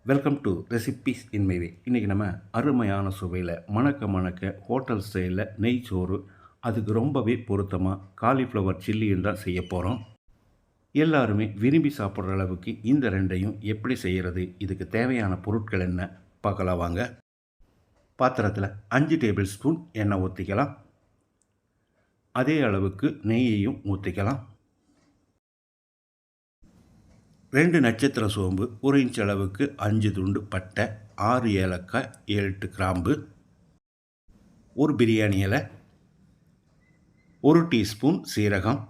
Welcome to recipes in my way. இன்றைக்கி நம்ம அருமையான சுவையில் மணக்க மணக்க ஹோட்டல் ஸ்டைலில் நெய் சோறு, அதுக்கு ரொம்பவே பொருத்தமாக காலிஃப்ளவர் சில்லியும் தான் செய்ய போகிறோம். எல்லாருமே விரும்பி சாப்பிட்ற அளவுக்கு இந்த ரெண்டையும் எப்படி செய்கிறது, இதுக்கு தேவையான பொருட்கள் என்ன பார்க்கலாம் வாங்க. பாத்திரத்தில் 5 டேபிள் ஸ்பூன் எண்ணெய் ஊற்றிக்கலாம். அதே அளவுக்கு நெய்யையும் ஊற்றிக்கலாம். 2 நட்சத்திர சோம்பு, 1 இன்ச் அளவுக்கு 5 துண்டு பட்டை, 6 ஏலக்காய், 7 கிராம்பு, 1 பிரியாணி இலை, 1 டீஸ்பூன் சீரகம்,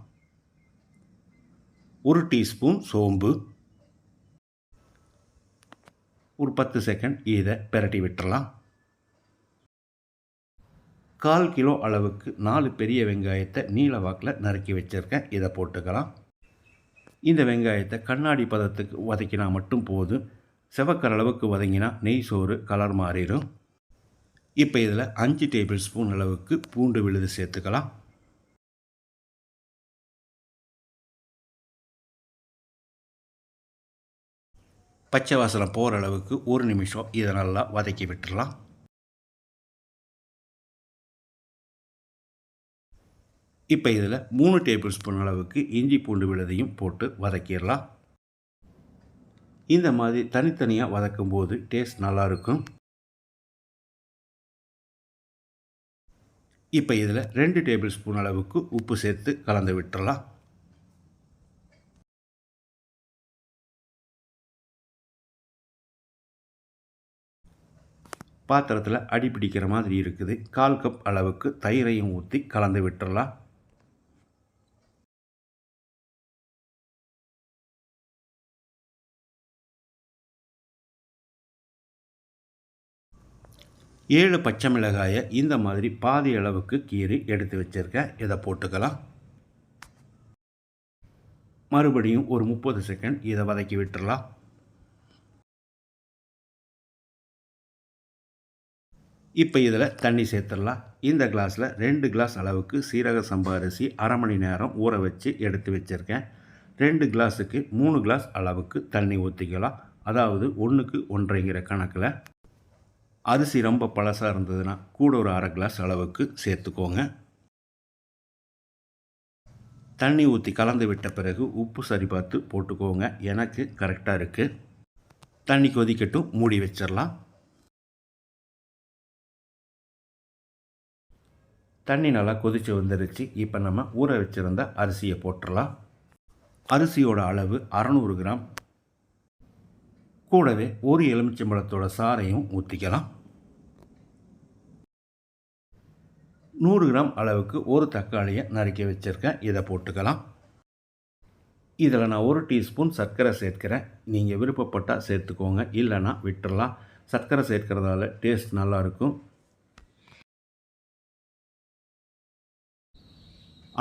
1 டீஸ்பூன் சோம்பு. ஒரு 10 செகண்ட் இதை பிரட்டி விட்டுறலாம். 1/4 கிலோ அளவுக்கு 4 பெரிய வெங்காயத்தை நீல வாக்கில் நறுக்கி வச்சுருக்கேன். இதை போட்டுக்கலாம். இந்த வெங்காயத்தை கண்ணாடி பதத்துக்கு வதக்கினா மட்டும் போதும். செவக்கிற அளவுக்கு வதங்கினா நெய் சோறு கலர் மாறிடும். இப்போ இதில் 5 டேபிள் ஸ்பூன் அளவுக்கு பூண்டு விழுது சேர்த்துக்கலாம். பச்சை வாசனை போகிற அளவுக்கு 1 நிமிஷம் இதை நல்லா வதக்கி விட்டுடலாம். இப்போ இதில் 3 டேபிள் ஸ்பூன் அளவுக்கு இஞ்சி பூண்டு விழுதையும் போட்டு வதக்கிடலாம். இந்த மாதிரி தனித்தனியாக வதக்கும் போது டேஸ்ட் நல்லாயிருக்கும். இப்போ இதில் 2 டேபிள் ஸ்பூன் அளவுக்கு உப்பு சேர்த்து கலந்து விட்டுறலாம். பாத்திரத்தில் அடி பிடிக்கிற மாதிரி இருக்குது. 1/4 கப் அளவுக்கு தயிரையும் ஊற்றி கலந்து விட்டுறலாம். ஏழு பச்சை மிளகாயை இந்த மாதிரி பாதி அளவுக்கு கீறி எடுத்து வச்சுருக்கேன். இதை போட்டுக்கலாம். மறுபடியும் ஒரு 30 செகண்ட் இதை வதக்கி விட்டுறலாம். இப்போ இதில் தண்ணி சேர்த்துடலாம். இந்த கிளாஸில் 2 கிளாஸ் அளவுக்கு சீரக சம்பா அரிசி 1/2 மணி நேரம் ஊற வச்சு எடுத்து வச்சுருக்கேன். 2 கிளாஸுக்கு 3 கிளாஸ் அளவுக்கு தண்ணி ஊற்றிக்கலாம். அதாவது 1க்கு 1.5ங்கிற கணக்கில். அரிசி ரொம்ப பழசாக இருந்ததுன்னா கூட ஒரு 1/2 கிளாஸ் அளவுக்கு சேர்த்துக்கோங்க. தண்ணி ஊற்றி கலந்து விட்ட பிறகு உப்பு சரி பார்த்து போட்டுக்கோங்க. எனக்கு கரெக்டாக இருக்குது. தண்ணி கொதிக்கட்டும், மூடி வச்சிடலாம். தண்ணி நல்லா கொதித்து வந்துருச்சு. இப்போ நம்ம ஊற வச்சுருந்த அரிசியை போட்டுடலாம். அரிசியோட அளவு 600 கிராம். கூடவே ஒரு எலுமிச்சம்பழத்தோட சாறையும் ஊற்றிக்கலாம். 100 கிராம் அளவுக்கு ஒரு தக்காளியை நறுக்கி வச்சுருக்கேன். இதை போட்டுக்கலாம். இதில் நான் 1 டீஸ்பூன் சர்க்கரை சேர்க்கிறேன். நீங்கள் விருப்பப்பட்டால் சேர்த்துக்கோங்க, இல்லைன்னா விட்டுடலாம். சர்க்கரை சேர்க்கிறதால டேஸ்ட் நல்லாயிருக்கும்.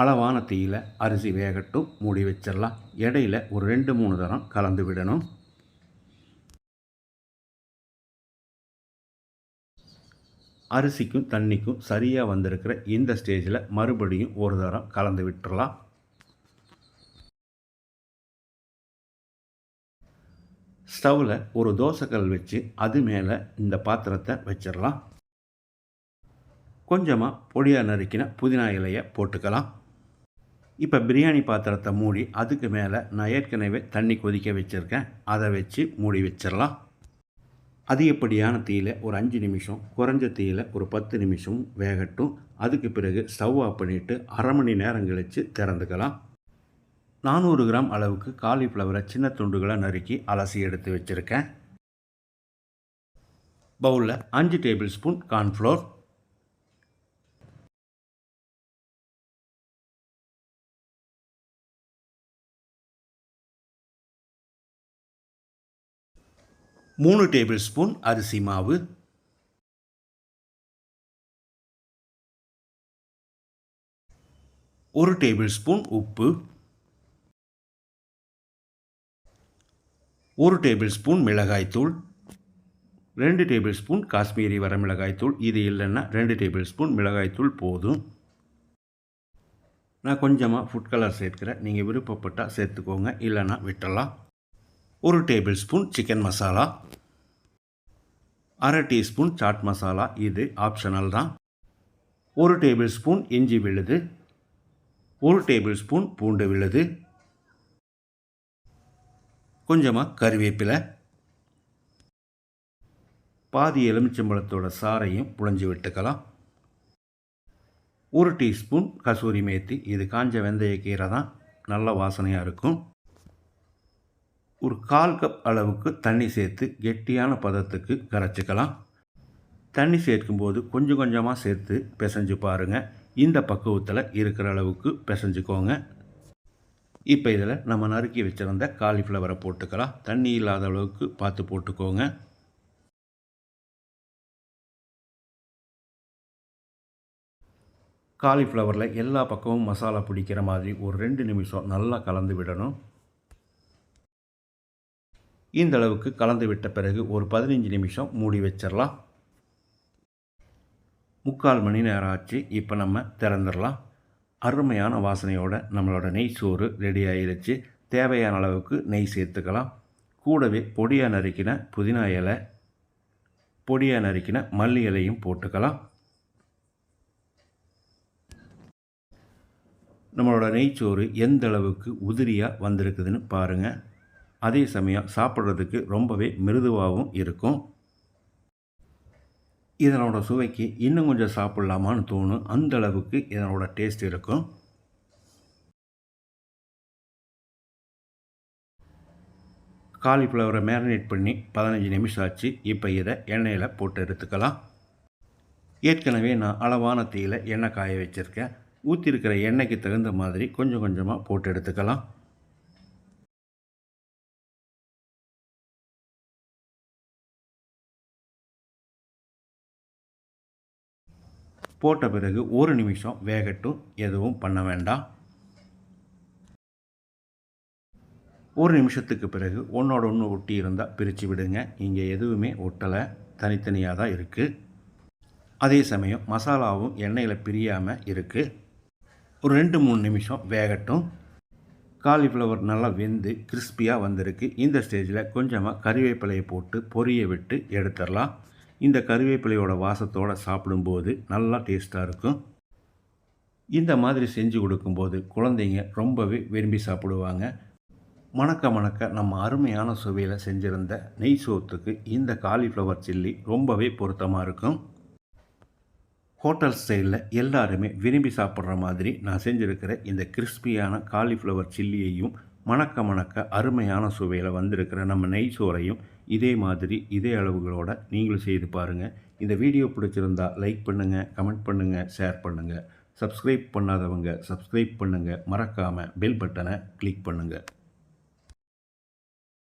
அளவான தீயில் அரிசி வேகட்டும், மூடி வச்சிடலாம். இடையில் ஒரு 2-3 தரம் கலந்து விடணும். அரிசிக்கும் தண்ணிக்கும் சரியாக வந்திருக்கிற இந்த ஸ்டேஜில் மறுபடியும் ஒரு தரம் கலந்து விட்டுறலாம். ஸ்டவ்வில் ஒரு தோசைக்கல் வச்சு அது மேலே இந்த பாத்திரத்தை வச்சிடலாம். கொஞ்சமாக பொடியாக நறுக்கின புதினா இலையை போட்டுக்கலாம். இப்போ பிரியாணி பாத்திரத்தை மூடி அதுக்கு மேலே நான் ஏற்கனவே தண்ணி கொதிக்க வச்சுருக்கேன். அதை வச்சு மூடி வச்சிடலாம். அதிகப்படியான தீயில் ஒரு 5 நிமிஷம், குறைஞ்ச தீயில் ஒரு 10 நிமிஷம் வேகட்டும். அதுக்கு பிறகு ஸ்டவ் ஆஃப் பண்ணிவிட்டு 1/2 மணி நேரம் கழித்து திறந்துக்கலாம். 400 கிராம் அளவுக்கு காலிஃப்ளவரை சின்ன துண்டுகளை நறுக்கி அலசி எடுத்து வச்சுருக்கேன். பவுலில் 5 table spoon cornflour, 3 table spoon அரிசி மாவு, 1 டேபிள் ஸ்பூன் உப்பு, 1 டேபிள் ஸ்பூன் மிளகாய்த்தூள், 2 டேபிள் ஸ்பூன் காஷ்மீரி வரமிளகாய்த்தூள். இது இல்லைன்னா 2 டேபிள் ஸ்பூன் மிளகாய்த்தூள் போதும். நான் கொஞ்சமாக ஃபுட் கலர் சேர்க்கிறேன். நீங்கள் விருப்பப்பட்டால் சேர்த்துக்கோங்க, இல்லைன்னா விட்டுடலாம். 1 tablespoon chicken masala, 1/2 teaspoon chaat masala, இது ஆப்ஷனல் தான். 1 டேபிள் ஸ்பூன் இஞ்சி விழுது, 1 டேபிள் ஸ்பூன் பூண்டு விழுது, கொஞ்சமாக கறிவேப்பிலை, பாதி எலுமிச்சம்பழத்தோட சாறையும் புழிஞ்சு விட்டுக்கலாம். 1 டீஸ்பூன் கசூரி மேத்தி, இது காஞ்ச வெந்தயக்கீரை தான், நல்ல வாசனையாக இருக்கும். ஒரு 1/4 கப் அளவுக்கு தண்ணி சேர்த்து கெட்டியான பதத்துக்கு கரைச்சிக்கலாம். தண்ணி சேர்க்கும்போது கொஞ்சம் கொஞ்சமாக சேர்த்து பிசைஞ்சு பாருங்கள். இந்த பக்குவத்தில் இருக்கிற அளவுக்கு பிசைஞ்சுக்கோங்க. இப்போ இதில் நம்ம நறுக்கி வச்சுருந்த காலிஃப்ளவரை போட்டுக்கலாம். தண்ணி இல்லாத அளவுக்கு பார்த்து போட்டுக்கோங்க. காலிஃப்ளவரில் எல்லா பக்கமும் மசாலா பிடிக்கிற மாதிரி ஒரு 2 நிமிஷம் நல்லா கலந்து விடணும். இந்த அளவுக்கு கலந்து விட்ட பிறகு ஒரு 15 நிமிஷம் மூடி வச்சிடலாம். 3/4 மணி நேரம் ஆச்சு. இப்போ நம்ம திறந்துடலாம். அருமையான வாசனையோட நம்மளோட நெய் சோறு ரெடி ஆகிடுச்சு. தேவையான அளவுக்கு நெய் சேர்த்துக்கலாம். கூடவே பொடியாக நறுக்கின புதினா இலை, பொடியாக நறுக்கின மல்லி இலையும் போட்டுக்கலாம். நம்மளோட நெய்ச்சோறு எந்த அளவுக்கு உதிரியாக வந்திருக்குதுன்னு பாருங்கள். அதே சமயம் சாப்பிட்றதுக்கு ரொம்பவே மிருதுவாகவும் இருக்கும். இதனோட சுவைக்கு இன்னும் கொஞ்சம் சாப்பிட்லாமான்னு தோணும். அந்த அளவுக்கு இதனோட டேஸ்ட் இருக்கும். காலிஃப்ளவரை மேரினேட் பண்ணி 15 நிமிஷம் ஆச்சு. இப்போ இதை எண்ணெயில் போட்டு எடுத்துக்கலாம். ஏற்கனவே நான் அளவான தீயில் எண்ணெய் காய வச்சுருக்கேன். ஊற்றிருக்கிற எண்ணெய்க்கு தகுந்த மாதிரி கொஞ்சம் கொஞ்சமாக போட்டு எடுத்துக்கலாம். போட்ட பிறகு 1 நிமிஷம் வேகட்டும். எதுவும் பண்ண வேண்டாம். 1 நிமிஷத்துக்கு பிறகு ஒன்றோட ஒன்று ஒட்டி இருந்தால் பிரித்து விடுங்க. இங்கே எதுவுமே ஒட்டலை, தனித்தனியாக தான் இருக்குது. அதே சமயம் மசாலாவும் எண்ணெயில் பிரியாமல் இருக்குது. ஒரு 2-3 நிமிஷம் வேகட்டும். காலிஃப்ளவர் நல்லா வெந்து கிறிஸ்பியாக வந்திருக்கு. இந்த ஸ்டேஜில் கொஞ்சமாக கறிவேப்பிலையை போட்டு பொரிய விட்டு எடுத்துடலாம். இந்த கறிவேப்பிலையோட வாசத்தோடு சாப்பிடும்போது நல்லா டேஸ்ட்டாக இருக்கும். இந்த மாதிரி செஞ்சு கொடுக்கும்போது குழந்தைங்க ரொம்பவே விரும்பி சாப்பிடுவாங்க. மணக்க மணக்க நம்ம அருமையான சுவையில் செஞ்சுருந்த நெய் சோத்துக்கு இந்த காலிஃப்ளவர் சில்லி ரொம்பவே பொருத்தமாக இருக்கும். ஹோட்டல் ஸ்டைலில் எல்லாருமே விரும்பி சாப்பிட்ற மாதிரி நான் செஞ்சுருக்கிற இந்த கிறிஸ்பியான காலிஃப்ளவர் சில்லியையும் மணக்க மணக்க அருமையான சுவையில் வந்திருக்கிற நம்ம நெய் சோறையும் இதே மாதிரி இதே அளவுகளோட நீங்களும் செய்து பாருங்கள். இந்த வீடியோ பிடிச்சிருந்தா லைக் பண்ணுங்கள், கமெண்ட் பண்ணுங்கள், ஷேர் பண்ணுங்கள். சப்ஸ்கிரைப் பண்ணாதவங்க சப்ஸ்கிரைப் பண்ணுங்கள். மறக்காமல் பெல் பட்டனை கிளிக் பண்ணுங்கள்.